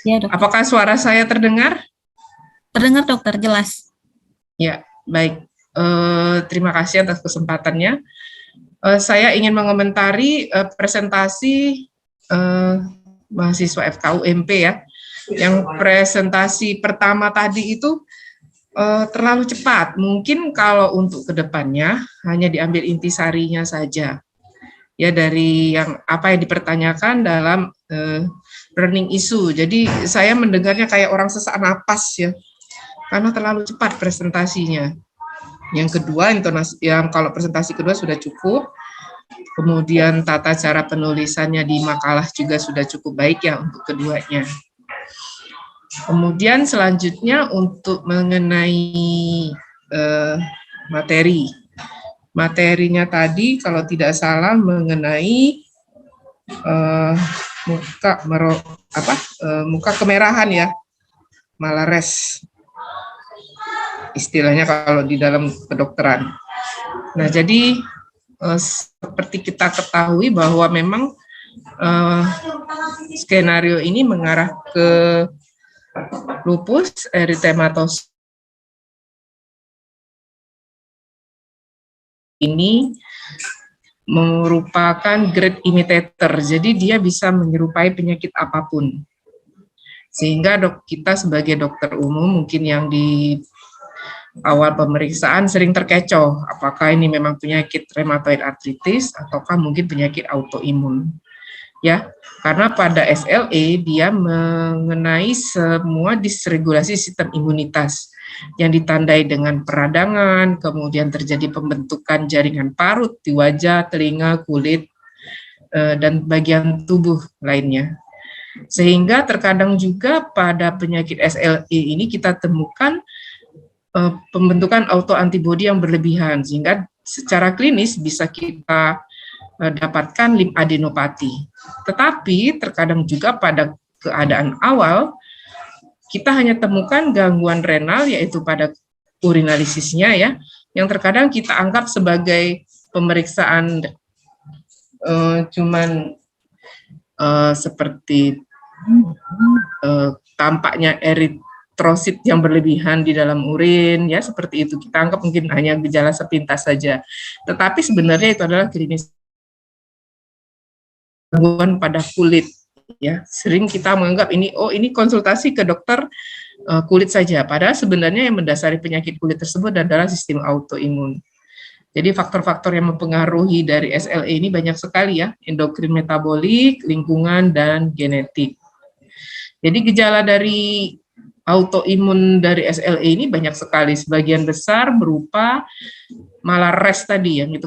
Ya, dokter. Apakah suara saya terdengar? Terdengar, dokter, jelas. Ya, baik. Terima kasih atas kesempatannya. Saya ingin mengomentari presentasi mahasiswa FKUMP ya. Yang presentasi pertama tadi itu terlalu cepat. Mungkin kalau untuk kedepannya hanya diambil intisarinya saja. Ya, dari yang apa yang dipertanyakan dalam burning issue. Jadi saya mendengarnya kayak orang sesak napas ya, karena terlalu cepat presentasinya. Yang kedua, intonasi, yang kalau presentasi kedua sudah cukup, kemudian tata cara penulisannya di makalah juga sudah cukup baik ya untuk keduanya. Kemudian selanjutnya untuk mengenai materinya tadi kalau tidak salah mengenai muka kemerahan ya, malares istilahnya kalau di dalam kedokteran. Nah, jadi seperti kita ketahui bahwa memang skenario ini mengarah ke lupus erythematosus ini merupakan grade imitator, jadi dia bisa menyerupai penyakit apapun. Sehingga kita sebagai dokter umum mungkin yang di awal pemeriksaan sering terkecoh, apakah ini memang penyakit rheumatoid arthritis ataukah mungkin penyakit autoimun. Ya, karena pada SLE dia mengenai semua dysregulasi sistem imunitas yang ditandai dengan peradangan, kemudian terjadi pembentukan jaringan parut di wajah, telinga, kulit, dan bagian tubuh lainnya. Sehingga terkadang juga pada penyakit SLE ini kita temukan pembentukan autoantibodi yang berlebihan, sehingga secara klinis bisa kita dapatkan limfadenopati. Tetapi terkadang juga pada keadaan awal kita hanya temukan gangguan renal, yaitu pada urinalisisnya ya, yang terkadang kita anggap sebagai pemeriksaan cuman seperti tampaknya eritrosit yang berlebihan di dalam urin ya, seperti itu kita anggap mungkin hanya gejala sepintas saja, tetapi sebenarnya itu adalah klinis gangguan pada kulit ya. Sering kita menganggap ini ini konsultasi ke dokter kulit saja, padahal sebenarnya yang mendasari penyakit kulit tersebut adalah sistem autoimun. Jadi faktor-faktor yang mempengaruhi dari SLE ini banyak sekali ya, endokrin, metabolik, lingkungan, dan genetik. Jadi gejala dari autoimun dari SLE ini banyak sekali, sebagian besar berupa malares tadi yang itu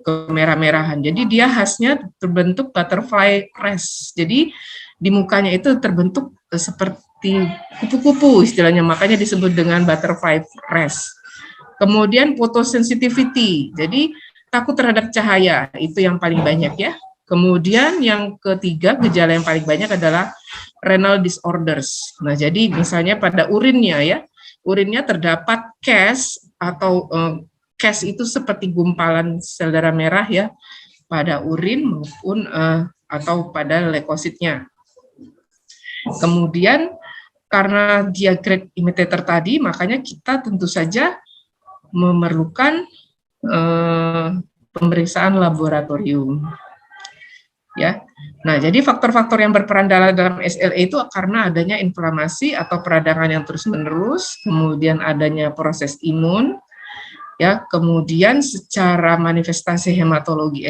kemerah-merahan. Jadi dia khasnya terbentuk butterfly rash. Jadi di mukanya itu terbentuk seperti kupu-kupu istilahnya, makanya disebut dengan butterfly rash. Kemudian photosensitivity, jadi takut terhadap cahaya, itu yang paling banyak ya. Kemudian yang ketiga, gejala yang paling banyak adalah renal disorders. Nah, jadi misalnya pada urinnya ya, urinnya terdapat CAS atau CAS itu seperti gumpalan sel darah merah ya, pada urin maupun atau pada leukositnya. Kemudian karena dia grade imitator tadi, makanya kita tentu saja memerlukan pemeriksaan laboratorium. Ya, nah jadi faktor-faktor yang berperan dalam SLE itu karena adanya inflamasi atau peradangan yang terus-menerus, kemudian adanya proses imun, ya, kemudian secara manifestasi hematologi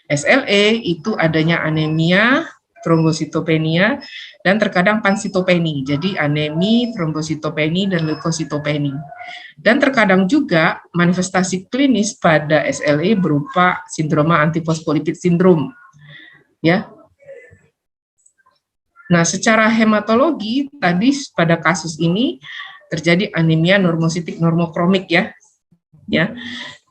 SLE itu adanya anemia, trombositopenia, dan terkadang pansitopeni, jadi anemi, trombositopeni, dan leukositopeni. Dan terkadang juga manifestasi klinis pada SLE berupa sindroma antifosfolipid sindrom. Ya. Nah, secara hematologi tadi pada kasus ini terjadi anemia normositik normokromik ya. Ya.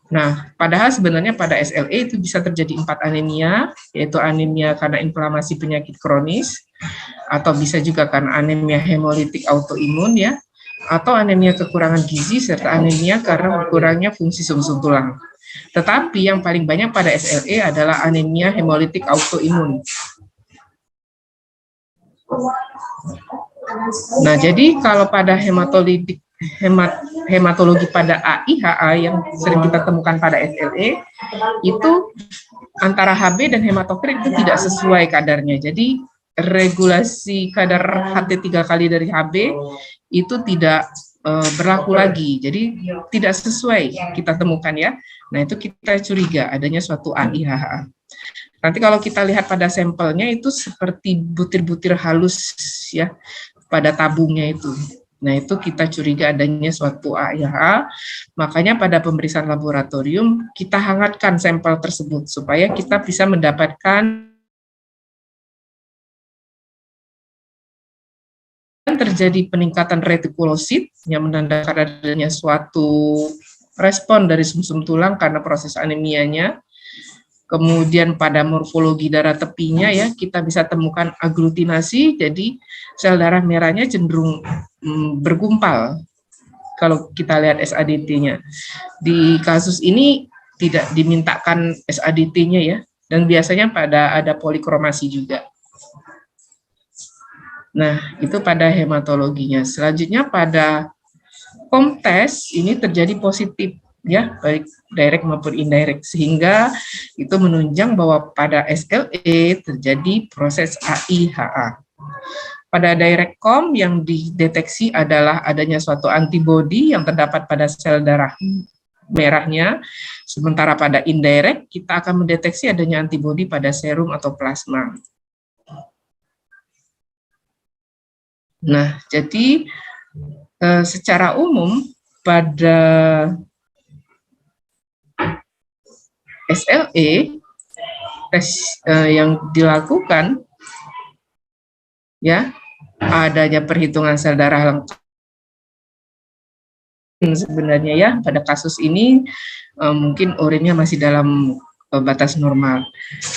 Nah, padahal sebenarnya pada SLE itu bisa terjadi 4 anemia, yaitu anemia karena inflamasi penyakit kronis, atau bisa juga karena anemia hemolitik autoimun ya, atau anemia kekurangan gizi serta anemia karena kurangnya fungsi sumsum tulang. Tetapi yang paling banyak pada SLE adalah anemia hemolitik autoimun. Nah, jadi kalau pada hematologi pada AIHA yang sering kita temukan pada SLE, itu antara HB dan hematokrit itu tidak sesuai kadarnya. Jadi regulasi kadar HT 3 kali dari HB itu tidak berlaku lagi. Jadi tidak sesuai kita temukan ya. Nah, itu kita curiga adanya suatu AIHA. Nanti kalau kita lihat pada sampelnya itu seperti butir-butir halus ya pada tabungnya itu. Nah, itu kita curiga adanya suatu AIHA. Makanya pada pemeriksaan laboratorium kita hangatkan sampel tersebut supaya kita bisa mendapatkan terjadi peningkatan retikulosit yang menandakan adanya suatu respon dari sumsum tulang karena proses anemianya. Kemudian pada morfologi darah tepinya ya kita bisa temukan aglutinasi, jadi sel darah merahnya cenderung bergumpal kalau kita lihat SADT-nya. Di kasus ini tidak dimintakan SADT-nya ya, dan biasanya ada polikromasi juga. Nah, itu pada hematologinya. Selanjutnya pada POM-tes ini terjadi positif ya, baik direct maupun indirect, sehingga itu menunjang bahwa pada SLE terjadi proses AIHA. Pada direct COM yang dideteksi adalah adanya suatu antibodi yang terdapat pada sel darah merahnya, sementara pada indirect kita akan mendeteksi adanya antibodi pada serum atau plasma. Nah, jadi secara umum pada SLE tes yang dilakukan ya adanya perhitungan sel darah lengkap sebenarnya ya. Pada kasus ini mungkin urinnya masih dalam batas normal.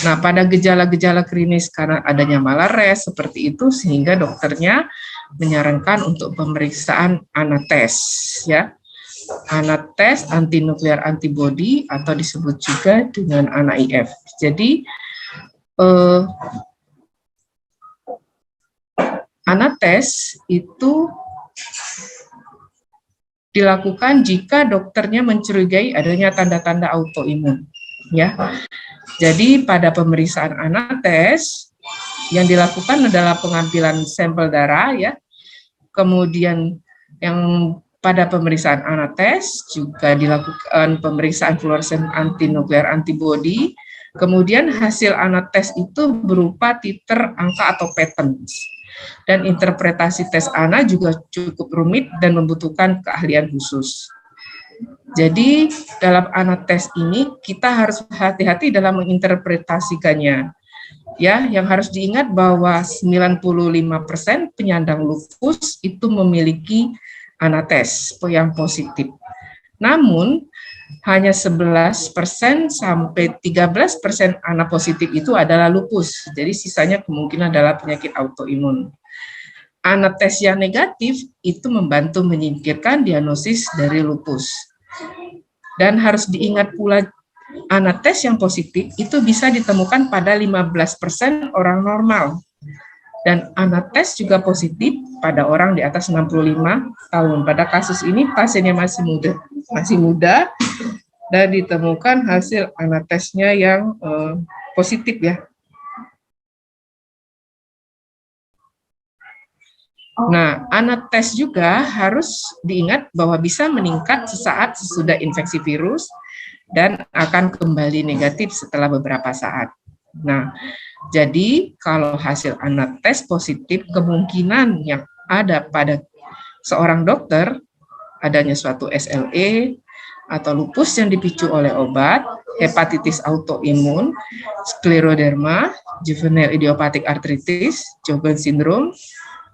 Nah, pada gejala-gejala klinis karena adanya malares seperti itu, sehingga dokternya menyarankan untuk pemeriksaan anates ya. Anates antinuklear antibody atau disebut juga dengan ANA-IF. Jadi anates itu dilakukan jika dokternya mencurigai adanya tanda-tanda autoimun ya. Jadi pada pemeriksaan anates yang dilakukan adalah pengambilan sampel darah ya. Kemudian yang pada pemeriksaan anates juga dilakukan pemeriksaan fluoresen antinuklear antibody. Kemudian hasil anates itu berupa titer, angka atau patterns. Dan interpretasi tes ANA juga cukup rumit dan membutuhkan keahlian khusus. Jadi dalam anates ini kita harus hati-hati dalam menginterpretasikannya. Ya, yang harus diingat bahwa 95% penyandang lupus itu memiliki anates yang positif. Namun hanya 11% sampai 13% ANA positif itu adalah lupus. Jadi sisanya kemungkinan adalah penyakit autoimun. Anates yang negatif itu membantu menyingkirkan diagnosis dari lupus. Dan harus diingat pula anates yang positif itu bisa ditemukan pada 15% orang normal. Dan anates juga positif pada orang di atas 65 tahun. Pada kasus ini pasiennya masih muda dan ditemukan hasil anatesnya yang positif ya. Nah, anates juga harus diingat bahwa bisa meningkat sesaat sesudah infeksi virus dan akan kembali negatif setelah beberapa saat. Nah, jadi kalau hasil anates positif, kemungkinan yang ada pada seorang dokter adanya suatu SLE atau lupus yang dipicu oleh obat, hepatitis autoimun, skleroderma, juvenile idiopathic arthritis, Sjogren syndrome,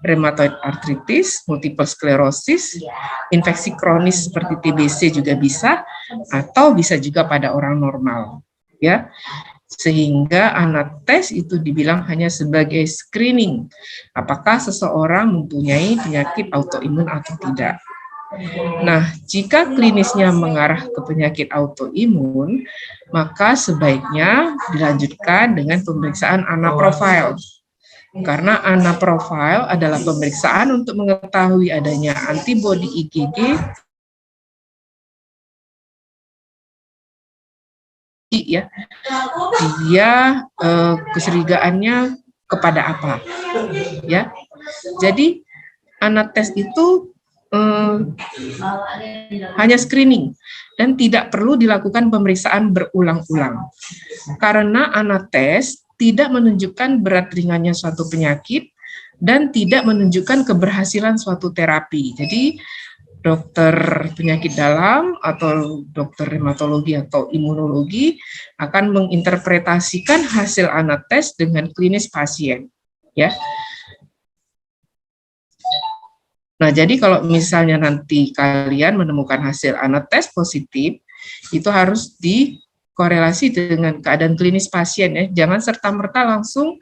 rheumatoid arthritis, multiple sclerosis, infeksi kronis seperti TBC juga bisa, atau bisa juga pada orang normal, ya. Sehingga anates itu dibilang hanya sebagai screening apakah seseorang mempunyai penyakit autoimun atau tidak. Nah, jika klinisnya mengarah ke penyakit autoimun, maka sebaiknya dilanjutkan dengan pemeriksaan ANA profile. Karena ANA profile adalah pemeriksaan untuk mengetahui adanya antibodi IgG ya, dia kecurigaannya kepada apa, ya. Jadi ANA tes itu hanya screening dan tidak perlu dilakukan pemeriksaan berulang-ulang. Karena ANA tes tidak menunjukkan berat ringannya suatu penyakit dan tidak menunjukkan keberhasilan suatu terapi. Jadi dokter penyakit dalam atau dokter rheumatologi atau imunologi akan menginterpretasikan hasil ANA tes dengan klinis pasien, ya. Nah, jadi kalau misalnya nanti kalian menemukan hasil ANA tes positif, itu harus dikorelasi dengan keadaan klinis pasien, ya. Jangan serta-merta langsung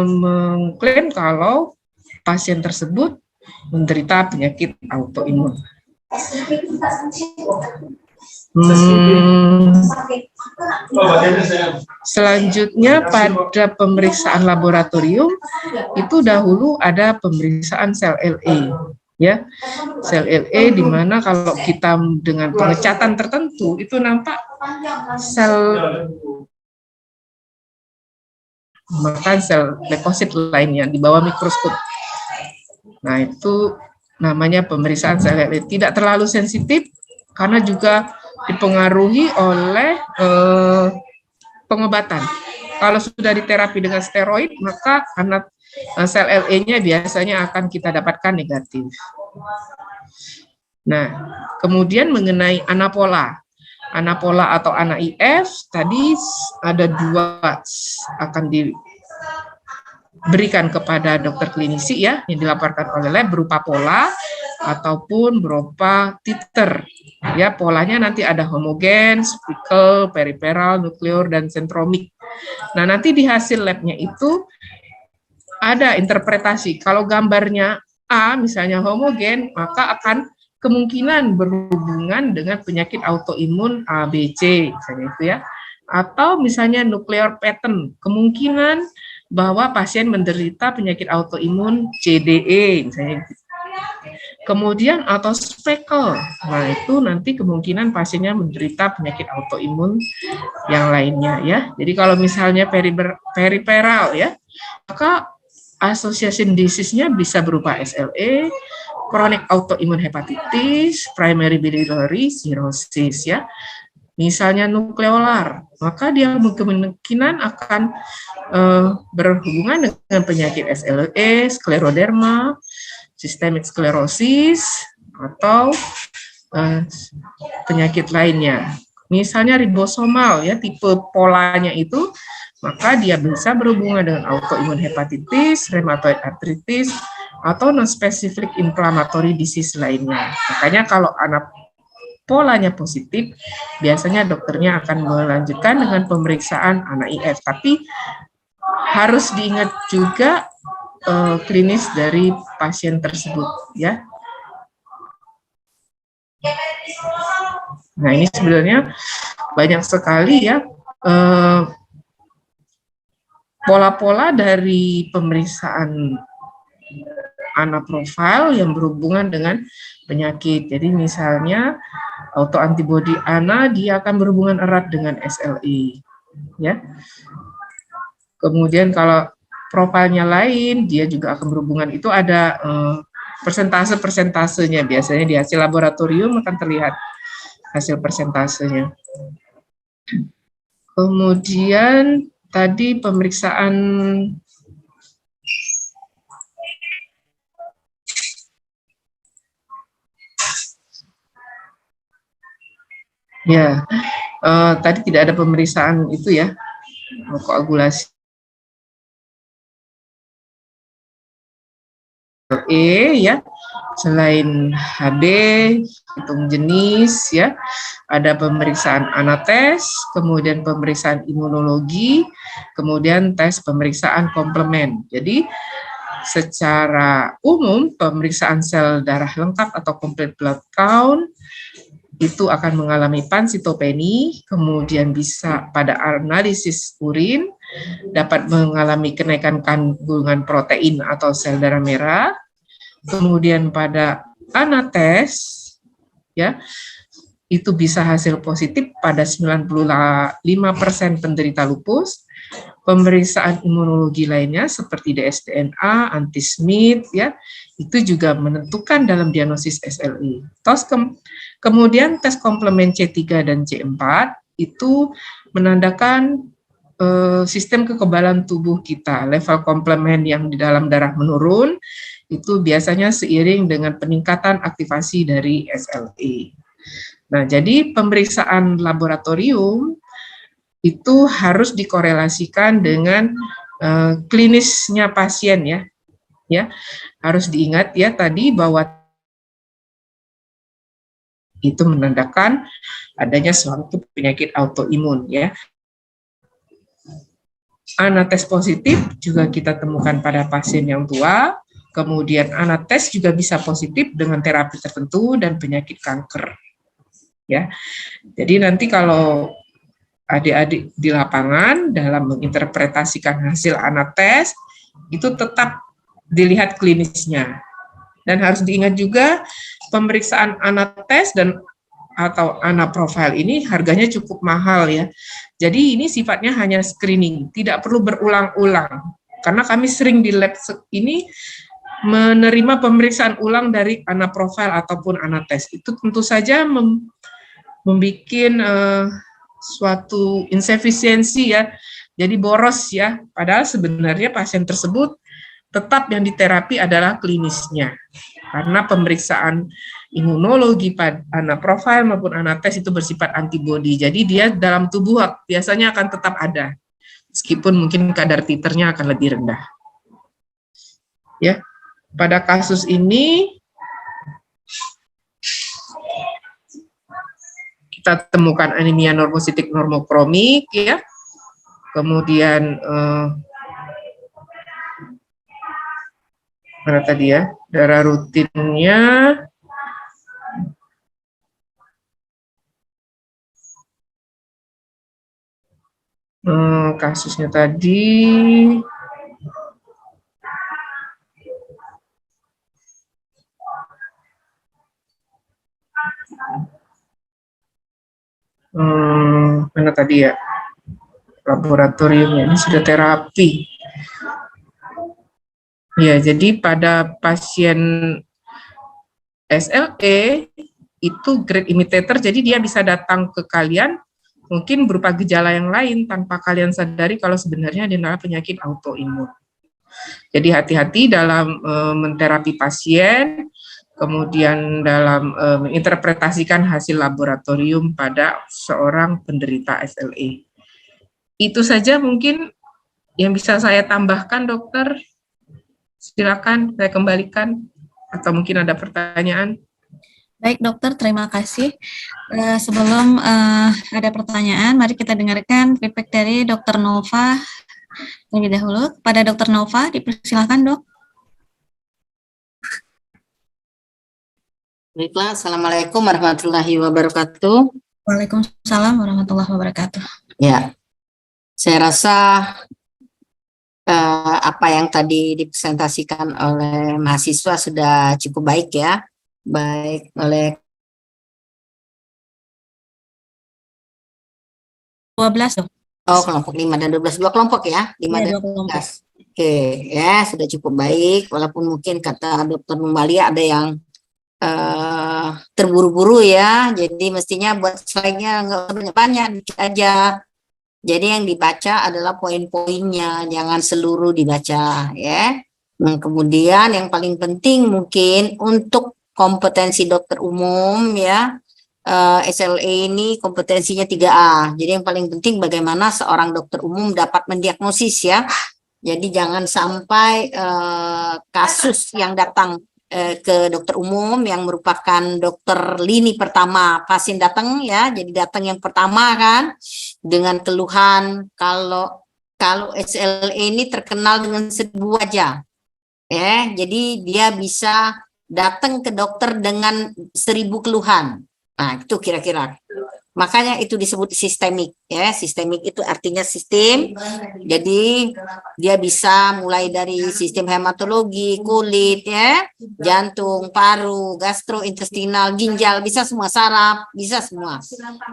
mengklaim kalau pasien tersebut menderita penyakit autoimun. Selanjutnya pada pemeriksaan laboratorium itu dahulu ada pemeriksaan sel LA, ya. Sel LA di mana kalau kita dengan pengecatan tertentu itu nampak sel bahkan sel leukosit lainnya di bawah mikroskop. Nah, itu namanya pemeriksaan sel LA. Tidak terlalu sensitif karena juga dipengaruhi oleh pengobatan. Kalau sudah diterapi dengan steroid, maka sel LA-nya biasanya akan kita dapatkan negatif. Nah, kemudian mengenai anapola. Anapola atau ANA-IF, tadi ada dua akan diberikan kepada dokter klinisi, ya, yang dilaporkan oleh lab berupa pola ataupun berupa titer. Ya, polanya nanti ada homogen, spikel, periferal, nukleor, dan sentromik. Nah, nanti di hasil labnya itu ada interpretasi. Kalau gambarnya A, misalnya homogen, maka akan kemungkinan berhubungan dengan penyakit autoimun ABC, misalnya itu, ya. Atau misalnya nuklear pattern, kemungkinan bahwa pasien menderita penyakit autoimun CDE, misalnya. Kemudian atau speckle, nah itu nanti kemungkinan pasiennya menderita penyakit autoimun yang lainnya, ya. Jadi kalau misalnya periferal, ya, maka association disease-nya bisa berupa SLE, chronic autoimmune hepatitis, primary biliary cirrhosis, ya. Misalnya nukleolar, maka dia kemungkinan akan berhubungan dengan penyakit SLE, skleroderma, systemic sclerosis, atau penyakit lainnya. Misalnya ribosomal, ya, tipe polanya itu, maka dia bisa berhubungan dengan autoimun hepatitis, rheumatoid arthritis, atau non-specific inflammatory disease lainnya. Makanya kalau anak polanya positif, biasanya dokternya akan melanjutkan dengan pemeriksaan ANA-IF. Tapi harus diingat juga klinis dari pasien tersebut, ya. Nah, ini sebenarnya banyak sekali, ya, pola-pola dari pemeriksaan ANA profile yang berhubungan dengan penyakit. Jadi misalnya autoantibody ANA, dia akan berhubungan erat dengan SLE, ya. Kemudian kalau profilnya lain, dia juga akan berhubungan, itu ada persentase-persentasenya, biasanya di hasil laboratorium akan terlihat hasil persentasenya. Kemudian tadi pemeriksaan ya, tadi tidak ada pemeriksaan itu, ya, koagulasi ya, selain HB, hitung jenis, ya, ada pemeriksaan anates, kemudian pemeriksaan imunologi, kemudian tes pemeriksaan komplement. Jadi secara umum pemeriksaan sel darah lengkap atau complete blood count itu akan mengalami pansitopeni, kemudian bisa pada analisis urin, dapat mengalami kenaikan kandungan protein atau sel darah merah. Kemudian pada anates, ya, itu bisa hasil positif pada 95% penderita lupus. Pemeriksaan imunologi lainnya seperti dsDNA, anti-Smith, ya, itu juga menentukan dalam diagnosis SLE. Kemudian tes komplement C3 dan C4 itu menandakan sistem kekebalan tubuh kita. Level komplement yang di dalam darah menurun, itu biasanya seiring dengan peningkatan aktivasi dari SLE. Nah, jadi pemeriksaan laboratorium itu harus dikorelasikan dengan klinisnya pasien, ya. Harus diingat ya tadi bahwa itu menandakan adanya suatu penyakit autoimun, ya. Anates positif juga kita temukan pada pasien yang tua, kemudian anates juga bisa positif dengan terapi tertentu dan penyakit kanker, ya. Jadi nanti kalau adik-adik di lapangan dalam menginterpretasikan hasil anates itu tetap dilihat klinisnya. Dan harus diingat juga pemeriksaan anates dan atau anaprofil ini harganya cukup mahal, ya. Jadi ini sifatnya hanya screening, tidak perlu berulang-ulang. Karena kami sering di lab ini menerima pemeriksaan ulang dari anaprofil ataupun anates. Itu tentu saja membuat suatu insefisiensi, ya, jadi boros, ya, padahal sebenarnya pasien tersebut tetap yang diterapi adalah klinisnya, karena pemeriksaan imunologi pada anaprofil maupun anates itu bersifat antibodi, jadi dia dalam tubuh biasanya akan tetap ada, meskipun mungkin kadar titernya akan lebih rendah. Ya, pada kasus ini kita temukan anemia normositik normokromik, ya. Kemudian mana tadi ya? Darah rutinnya kasusnya tadi mana tadi ya, laboratoriumnya ini sudah terapi. Ya, jadi pada pasien SLE itu grade imitator, jadi dia bisa datang ke kalian mungkin berupa gejala yang lain tanpa kalian sadari kalau sebenarnya dia adalah penyakit autoimun. Jadi hati-hati dalam menterapi pasien, kemudian dalam menginterpretasikan hasil laboratorium pada seorang penderita SLE. Itu saja mungkin yang bisa saya tambahkan, dokter. Silakan saya kembalikan, atau mungkin ada pertanyaan. Baik dokter, terima kasih. Sebelum ada pertanyaan, mari kita dengarkan feedback dari Dokter Nova terlebih dahulu. Pada Dokter Nova, dipersilakan dok. Baiklah, Assalamualaikum warahmatullahi wabarakatuh. Waalaikumsalam warahmatullahi wabarakatuh. Ya, saya rasa apa yang tadi dipresentasikan oleh mahasiswa sudah cukup baik, ya. Baik oleh 12 dok. kelompok 5 dan 12, dua kelompok ya, 5 dan 12. Oke, ya sudah cukup baik, walaupun mungkin kata Dokter Numalia ada yang terburu-buru, ya, jadi mestinya buat slide-nya nggak banyak-banyak, dikit aja. Jadi yang dibaca adalah poin-poinnya, jangan seluruh dibaca, ya. Nah, kemudian yang paling penting mungkin untuk kompetensi dokter umum, ya, SLE ini kompetensinya 3A. Jadi yang paling penting bagaimana seorang dokter umum dapat mendiagnosis, ya. Jadi jangan sampai kasus yang datang ke dokter umum yang merupakan dokter lini pertama, pasien datang, ya, jadi datang yang pertama kan dengan keluhan kalau SLE ini terkenal dengan 1000 wajah, ya, jadi dia bisa datang ke dokter dengan 1000 keluhan. Nah, itu kira-kira. Makanya itu disebut sistemik ya. Sistemik itu artinya sistem. Jadi dia bisa mulai dari sistem hematologi, kulit ya, jantung, paru, gastrointestinal, ginjal, bisa semua, saraf, bisa semua.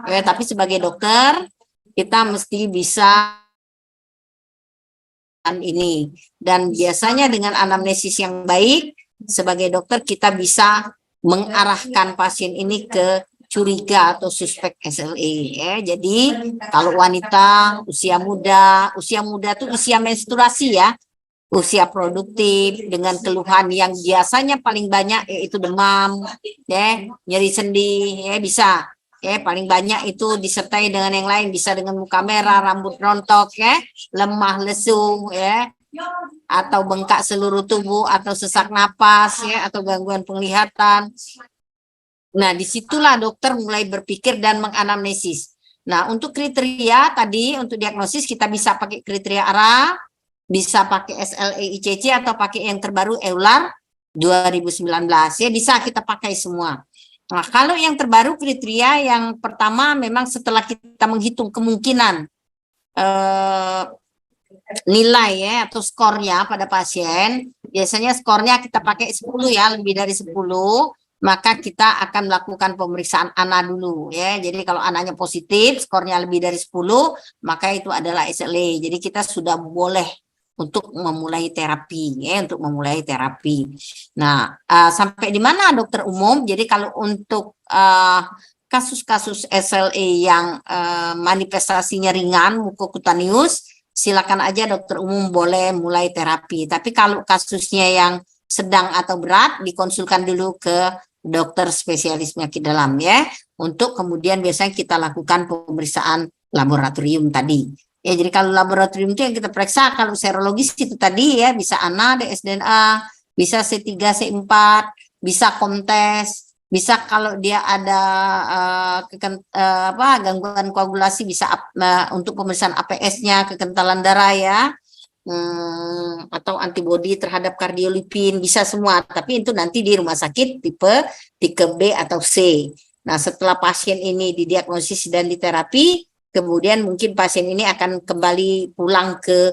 Ya, tapi sebagai dokter kita mesti bisa ini, dan biasanya dengan anamnesis yang baik sebagai dokter kita bisa mengarahkan pasien ini ke curiga atau suspek SLE ya. Jadi kalau wanita usia muda itu usia menstruasi ya, usia produktif dengan keluhan yang biasanya paling banyak yaitu demam ya, nyeri sendi ya, bisa ya, paling banyak itu disertai dengan yang lain, bisa dengan muka merah, rambut rontok ya, lemah lesu ya, atau bengkak seluruh tubuh, atau sesak napas ya, atau gangguan penglihatan. Nah, disitulah dokter mulai berpikir dan menganamnesis. Nah, untuk kriteria tadi, untuk diagnosis kita bisa pakai kriteria ARA, bisa pakai SLE-ICC, atau pakai yang terbaru EULAR 2019. Ya, bisa kita pakai semua. Nah, kalau yang terbaru kriteria yang pertama memang setelah kita menghitung kemungkinan nilai ya atau skornya pada pasien, biasanya skornya kita pakai 10 ya, lebih dari 10, maka kita akan melakukan pemeriksaan ANA dulu ya. Jadi kalau ANA-nya positif, skornya lebih dari 10, maka itu adalah SLE. Jadi kita sudah boleh untuk memulai terapi ya, untuk memulai terapi. Nah, sampai di mana dokter umum? Jadi kalau untuk kasus-kasus SLE yang manifestasinya ringan, mukokutaneus, silakan aja dokter umum boleh mulai terapi. Tapi kalau kasusnya yang sedang atau berat, dikonsulkan dulu ke dokter spesialis penyakit dalam ya, untuk kemudian biasanya kita lakukan pemeriksaan laboratorium tadi. Ya, jadi kalau laboratorium itu yang kita periksa, kalau serologis itu tadi ya, bisa ANA, dsDNA, bisa C3, C4, bisa komtes, bisa kalau dia ada gangguan koagulasi, bisa untuk pemeriksaan APS-nya, kekentalan darah ya, atau antibodi terhadap kardiolipin, bisa semua. Tapi itu nanti di rumah sakit tipe B atau C. Nah, setelah pasien ini didiagnosis dan diterapi, kemudian mungkin pasien ini akan kembali pulang ke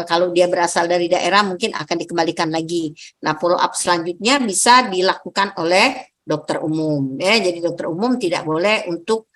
kalau dia berasal dari daerah, mungkin akan dikembalikan lagi. Nah, follow up selanjutnya bisa dilakukan oleh dokter umum ya. Jadi dokter umum tidak boleh untuk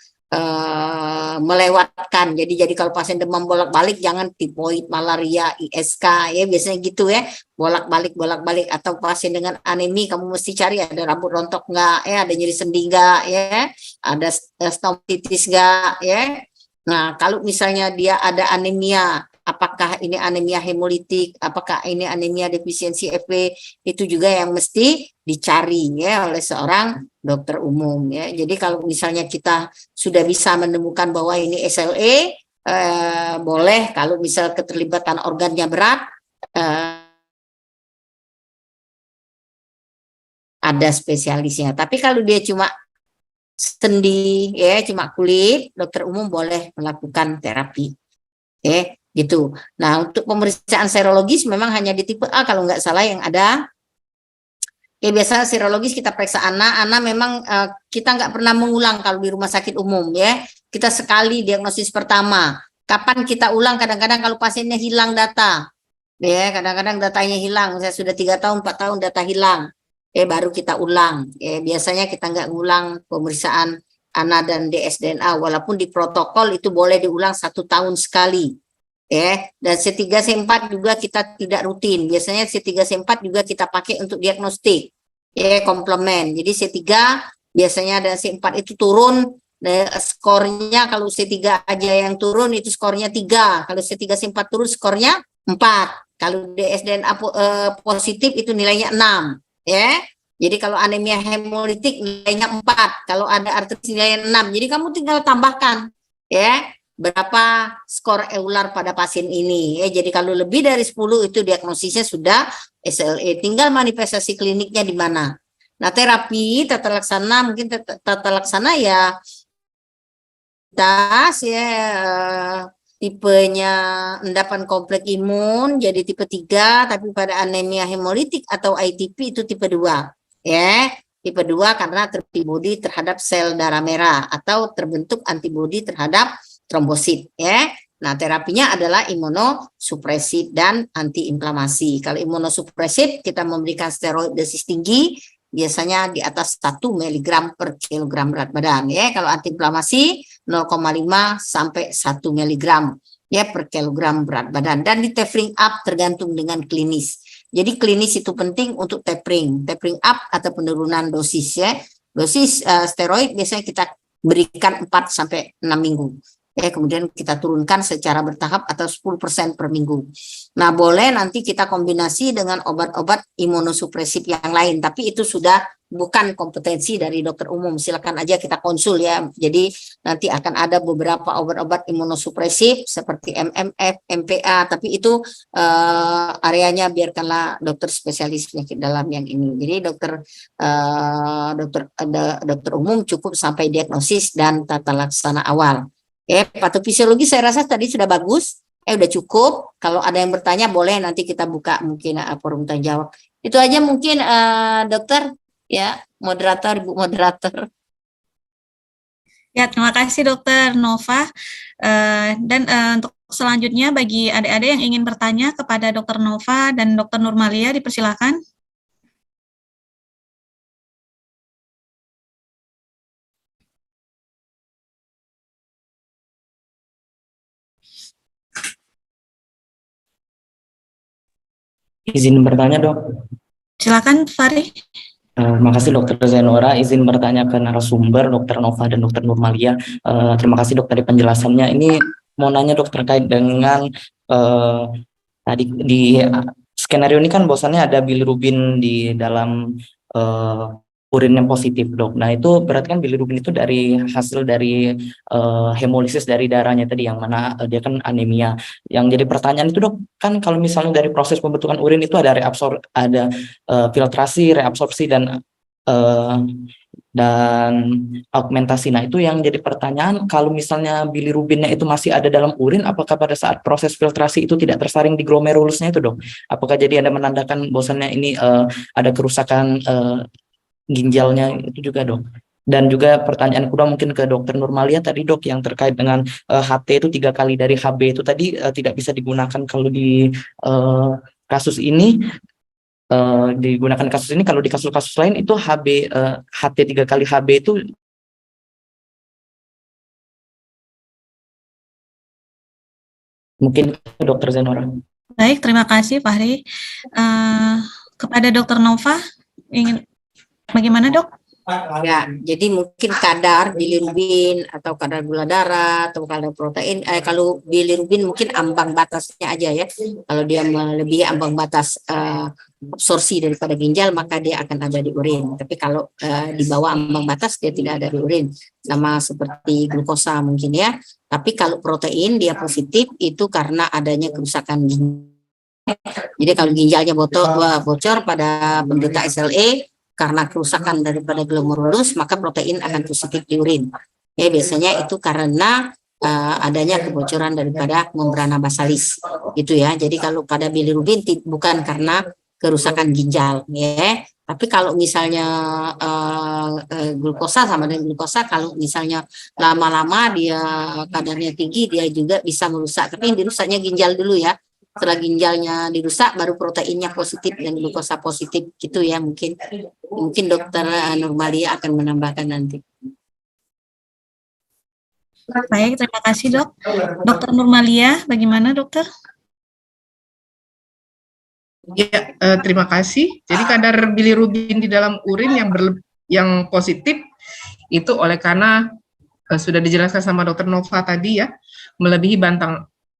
melewatkan. Jadi kalau pasien demam bolak-balik, jangan tipoid, malaria, ISK ya, biasanya gitu ya, bolak-balik, atau pasien dengan anemi, kamu mesti cari ada rambut rontok enggak ya, ada nyeri sendi enggak ya, ada stomatitis enggak ya. Nah, kalau misalnya dia ada anemia, apakah ini anemia hemolitik, apakah ini anemia defisiensi Fe, itu juga yang mesti dicari ya oleh seorang dokter umum ya. Jadi kalau misalnya kita sudah bisa menemukan bahwa ini SLE, boleh kalau misal keterlibatan organnya berat, ada spesialisnya. Tapi kalau dia cuma sendi ya, cuma kulit, dokter umum boleh melakukan terapi ya, gitu. Nah, untuk pemeriksaan serologis memang hanya di tipe A kalau nggak salah yang ada. Ya, biasa serologis kita periksa ANA memang kita nggak pernah mengulang kalau di rumah sakit umum ya. Kita sekali diagnosis pertama. Kapan kita ulang? Kadang-kadang kalau pasiennya hilang data, ya kadang-kadang datanya hilang. Saya sudah 3 tahun, 4 tahun data hilang, baru kita ulang. Biasanya kita nggak ngulang pemeriksaan ANA dan dsDNA, walaupun di protokol itu boleh diulang 1 tahun sekali. Dan C3 C4 juga kita tidak rutin. Biasanya C3 C4 juga kita pakai untuk diagnostik komplement. Jadi C3 biasanya dan C4 itu turun, skornya kalau C3 aja yang turun itu skornya 3, kalau C3 C4 turun skornya 4, kalau dsDNA positif itu nilainya 6 ya. Jadi kalau anemia hemolitik nilainya 4, kalau ada artritis nilainya 6. Jadi kamu tinggal tambahkan ya berapa skor EULAR pada pasien ini ya. Jadi kalau lebih dari 10 itu diagnosisnya sudah SLE, tinggal manifestasi kliniknya di mana. Nah, terapi tata laksana, mungkin tata laksana ya tas ya, tipenya endapan kompleks imun jadi tipe 3, tapi pada anemia hemolitik atau ITP itu tipe 2 ya. Tipe 2 karena antibodi terhadap sel darah merah atau terbentuk antibodi terhadap trombosit ya. Nah, terapinya adalah imunosupresif dan antiinflamasi. Kalau imunosupresif kita memberikan steroid dosis tinggi, biasanya di atas 1 mg per kilogram berat badan ya. Kalau antiinflamasi 0,5 sampai 1 mg ya per kilogram berat badan, dan di tapering up tergantung dengan klinis. Jadi klinis itu penting untuk tapering up atau penurunan dosis ya. Dosis steroid biasanya kita berikan 4 sampai 6 minggu. Ya, kemudian kita turunkan secara bertahap atau 10% per minggu. Nah, boleh nanti kita kombinasi dengan obat-obat imunosupresif yang lain, tapi itu sudah bukan kompetensi dari dokter umum. Silakan aja kita konsul ya. Jadi nanti akan ada beberapa obat-obat imunosupresif seperti MMF, MPA, tapi itu areanya biarkanlah dokter spesialis penyakit dalam yang ini. Jadi dokter umum cukup sampai diagnosis dan tata laksana awal. Patofisiologi saya rasa tadi sudah bagus. Udah cukup. Kalau ada yang bertanya boleh nanti kita buka mungkin forum tanya jawab. Itu aja mungkin dokter ya, moderator, Ibu moderator. Ya, terima kasih Dokter Nova. Dan untuk selanjutnya bagi adik-adik yang ingin bertanya kepada Dokter Nova dan Dokter Nurmalia dipersilakan. Izin bertanya, Dok. Silakan, Fari. Terima kasih Dokter Zainora. Izin bertanya ke narasumber Dokter Nova dan Dokter Nurmalia. Terima kasih Dok tadi penjelasannya. Ini mau nanya Dok terkait dengan tadi di skenario ini kan bosannya ada bilirubin di dalam urin yang positif Dok. Nah itu berarti kan bilirubin itu dari hasil dari hemolisis dari darahnya tadi yang mana dia kan anemia. Yang jadi pertanyaan itu Dok, kan kalau misalnya dari proses pembentukan urin itu ada filtrasi, reabsorpsi dan augmentasi. Nah itu yang jadi pertanyaan, kalau misalnya bilirubinnya itu masih ada dalam urin, apakah pada saat proses filtrasi itu tidak tersaring di glomerulusnya itu Dok? Apakah jadi Anda menandakan bahwasannya ini ada kerusakan ginjalnya itu juga Dok? Dan juga pertanyaan kedua mungkin ke Dokter Nurmalia tadi Dok, yang terkait dengan HT itu 3 kali dari HB itu tadi tidak bisa digunakan kalau di kasus ini. Digunakan kasus ini, kalau di kasus-kasus lain itu HT 3 kali HB itu mungkin Dokter Zainora. Baik, terima kasih Fahri. Kepada Dokter Nova, ingin bagaimana Dok? Ya, jadi mungkin kadar bilirubin atau kadar gula darah atau kadar protein. Kalau bilirubin mungkin ambang batasnya aja ya. Kalau dia melebihi ambang batas absorpsi daripada ginjal, maka dia akan ada di urin. Tapi kalau di bawah ambang batas dia tidak ada di urin. Sama seperti glukosa mungkin ya. Tapi kalau protein dia positif itu karena adanya kerusakan ginjal. Jadi kalau ginjalnya bocor pada penderita SLE karena kerusakan daripada glomerulus, maka protein akan positif di urin. Ya, biasanya itu karena adanya kebocoran daripada membrana basalis, gitu ya. Jadi kalau pada bilirubin bukan karena kerusakan ginjal, ya. Tapi kalau misalnya glukosa sama dengan glukosa, kalau misalnya lama-lama dia kadarnya tinggi, dia juga bisa merusak. Tapi yang dirusaknya ginjal dulu ya. Setelah ginjalnya dirusak baru proteinnya positif dan glukosa positif gitu ya. Mungkin Dokter Nurmalia akan menambahkan nanti. Baik, terima kasih Dok. Dokter Nurmalia, bagaimana Dokter? Ya, terima kasih. Jadi kadar bilirubin di dalam urin yang positif itu oleh karena sudah dijelaskan sama Dokter Nova tadi ya, melebihi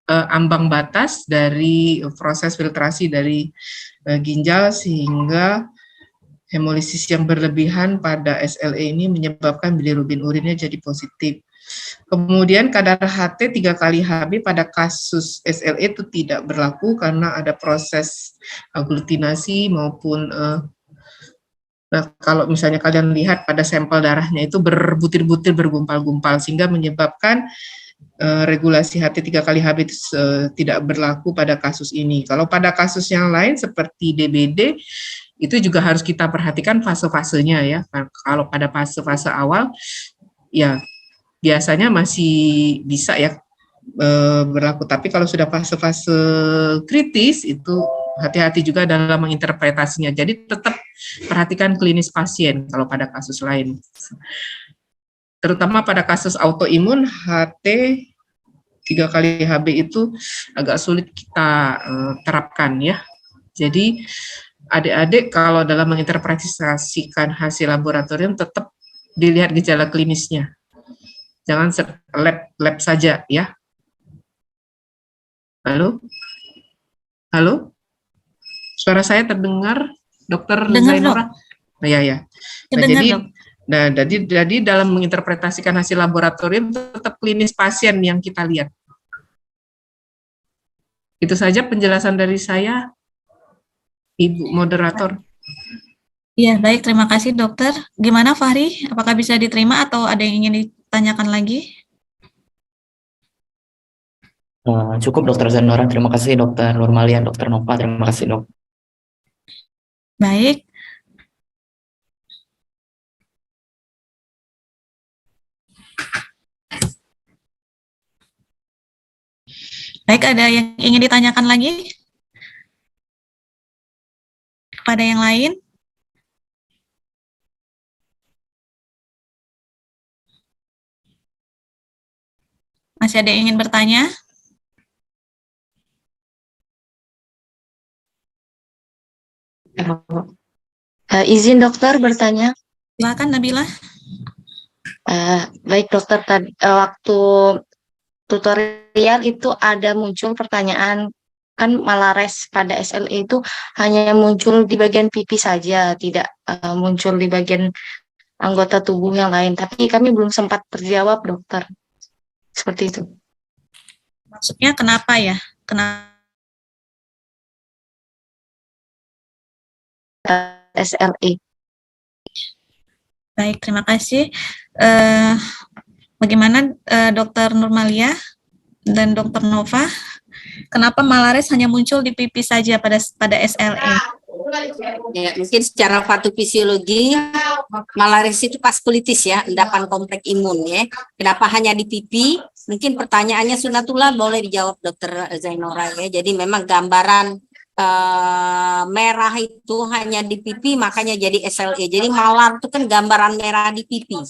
ambang batas dari proses filtrasi dari ginjal, sehingga hemolisis yang berlebihan pada SLE ini menyebabkan bilirubin urinnya jadi positif. Kemudian kadar HT 3 kali HB pada kasus SLE itu tidak berlaku karena ada proses aglutinasi maupun nah, kalau misalnya kalian lihat pada sampel darahnya itu berbutir-butir, bergumpal-gumpal, sehingga menyebabkan regulasi HT 3 kali HB itu tidak berlaku pada kasus ini. Kalau pada kasus yang lain seperti DBD, itu juga harus kita perhatikan fase-fasenya ya. Kalau pada fase-fase awal, ya biasanya masih bisa ya berlaku. Tapi kalau sudah fase-fase kritis, itu hati-hati juga dalam menginterpretasinya. Jadi tetap perhatikan klinis pasien kalau pada kasus lain. Terutama pada kasus autoimun, HT 3 kali HB itu agak sulit kita terapkan ya. Jadi adik-adik kalau dalam menginterpretasikan hasil laboratorium tetap dilihat gejala klinisnya. Jangan lab saja ya. Halo? Halo? Suara saya terdengar, Dokter Zainora? Nah, ya. Nah, jadi dalam menginterpretasikan hasil laboratorium tetap klinis pasien yang kita lihat. Itu saja penjelasan dari saya, Ibu Moderator. Iya, baik. Terima kasih, Dokter. Gimana, Fahri? Apakah bisa diterima atau ada yang ingin ditanyakan lagi? Cukup, Dokter Zainora. Terima kasih, Dokter Nurmalia, Dokter Nova. Terima kasih, Dok. Baik. Baik, ada yang ingin ditanyakan lagi? Kepada yang lain? Masih ada yang ingin bertanya? Izin dokter bertanya. Silakan, Nabila. Baik dokter, waktu tutorial itu ada muncul pertanyaan, kan malares pada SLE itu hanya muncul di bagian pipi saja, tidak muncul di bagian anggota tubuh yang lain. Tapi kami belum sempat terjawab dokter. Seperti itu. Maksudnya kenapa ya? Kenapa? SLE. Baik, terima kasih. Bagaimana Dokter Nurmalia dan Dokter Nova? Kenapa malares hanya muncul di pipi saja pada SLE? Ya, mungkin secara patofisiologi malares itu vaskulitis ya, endapan kompleks imun ya. Kenapa hanya di pipi? Mungkin pertanyaannya Sunatullah boleh dijawab Dokter Zainora ya. Jadi memang gambaran merah itu hanya di pipi, makanya jadi SLE. Jadi malar itu kan gambaran merah di pipi.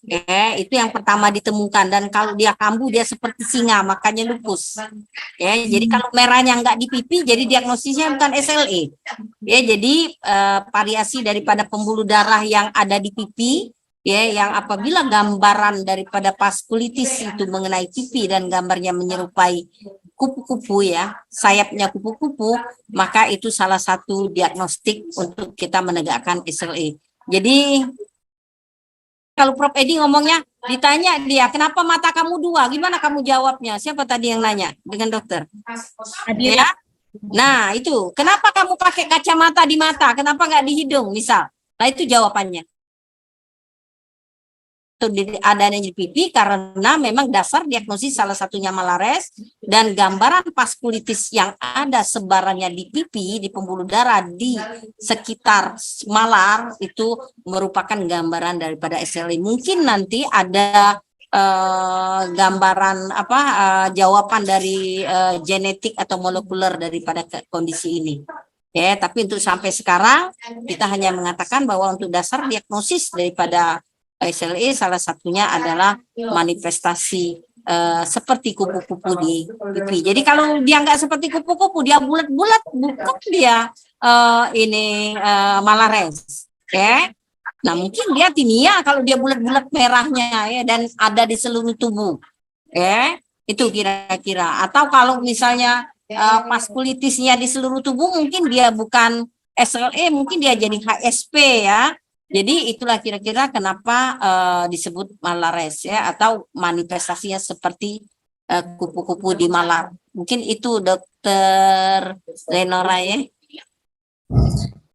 Ya, itu yang pertama ditemukan, dan kalau dia kambuh dia seperti singa, makanya lupus. Ya, jadi kalau merahnya enggak di pipi, jadi diagnosisnya bukan SLE. Ya, jadi variasi daripada pembuluh darah yang ada di pipi, ya, yang apabila gambaran daripada vaskulitis itu mengenai pipi dan gambarnya menyerupai kupu-kupu ya, sayapnya kupu-kupu, maka itu salah satu diagnostik untuk kita menegakkan SLE. Jadi kalau Prof Edi ngomongnya, ditanya dia, kenapa mata kamu dua? Gimana kamu jawabnya? Siapa tadi yang nanya dengan dokter? Ya? Nah itu, kenapa kamu pakai kacamata di mata? Kenapa nggak di hidung misal? Nah itu jawabannya. Adanya di pipi karena memang dasar diagnosis salah satunya malares, dan gambaran vaskulitis yang ada sebarannya di pipi, di pembuluh darah di sekitar malar itu merupakan gambaran daripada SLE. Mungkin nanti ada gambaran jawaban dari genetik atau molekuler daripada kondisi ini. Ya, tapi untuk sampai sekarang kita hanya mengatakan bahwa untuk dasar diagnosis daripada SLE salah satunya adalah manifestasi seperti kupu-kupu di pipi. Jadi kalau dia nggak seperti kupu-kupu, dia bulat-bulat, bukan dia malares. Ya. Nah mungkin dia tinea kalau dia bulat-bulat merahnya ya, dan ada di seluruh tubuh. Ya, itu kira-kira. Atau kalau misalnya vaskulitisnya di seluruh tubuh, mungkin dia bukan SLE, mungkin dia jadi HSP ya. Jadi itulah kira-kira kenapa disebut malares ya, atau manifestasinya seperti kupu-kupu di malar. Mungkin itu Dokter Zainora ya.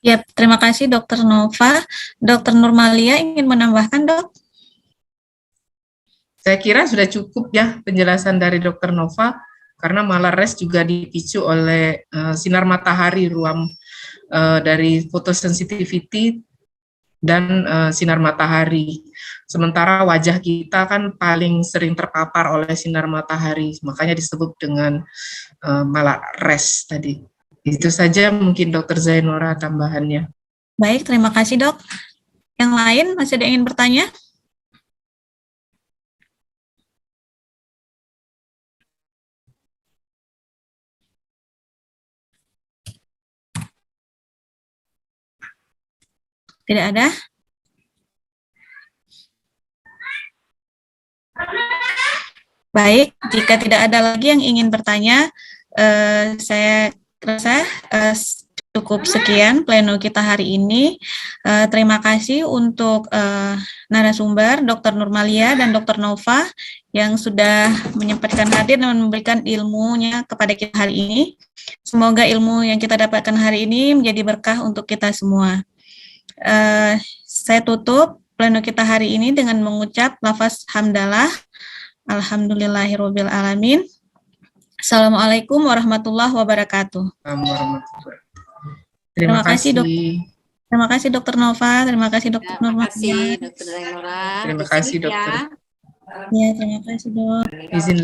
Ya, terima kasih Dokter Nova. Dokter Nurmalia ingin menambahkan, Dok? Saya kira sudah cukup ya penjelasan dari Dokter Nova, karena malares juga dipicu oleh sinar matahari dari fotosensitivity dan sinar matahari. Sementara wajah kita kan paling sering terpapar oleh sinar matahari, makanya disebut dengan malares tadi. Itu saja mungkin Dr. Zainora tambahannya. Baik, terima kasih dok. Yang lain masih ada yang ingin bertanya? Tidak ada? Baik, jika tidak ada lagi yang ingin bertanya, saya rasa cukup sekian pleno kita hari ini. Terima kasih untuk narasumber Dr. Nurmalia dan Dr. Nova yang sudah menyempatkan hadir dan memberikan ilmunya kepada kita hari ini. Semoga ilmu yang kita dapatkan hari ini menjadi berkah untuk kita semua. Saya tutup pleno kita hari ini dengan mengucap lafaz hamdalah. Alhamdulillahirabbil alamin. Assalamualaikum warahmatullahi wabarakatuh. Terima kasih dok. Terima kasih Dr. Nova, terima kasih Dr. Nurma. Terima kasih Dr. Zainora. Terima kasih dokter. Ya, terima kasih dok. Izin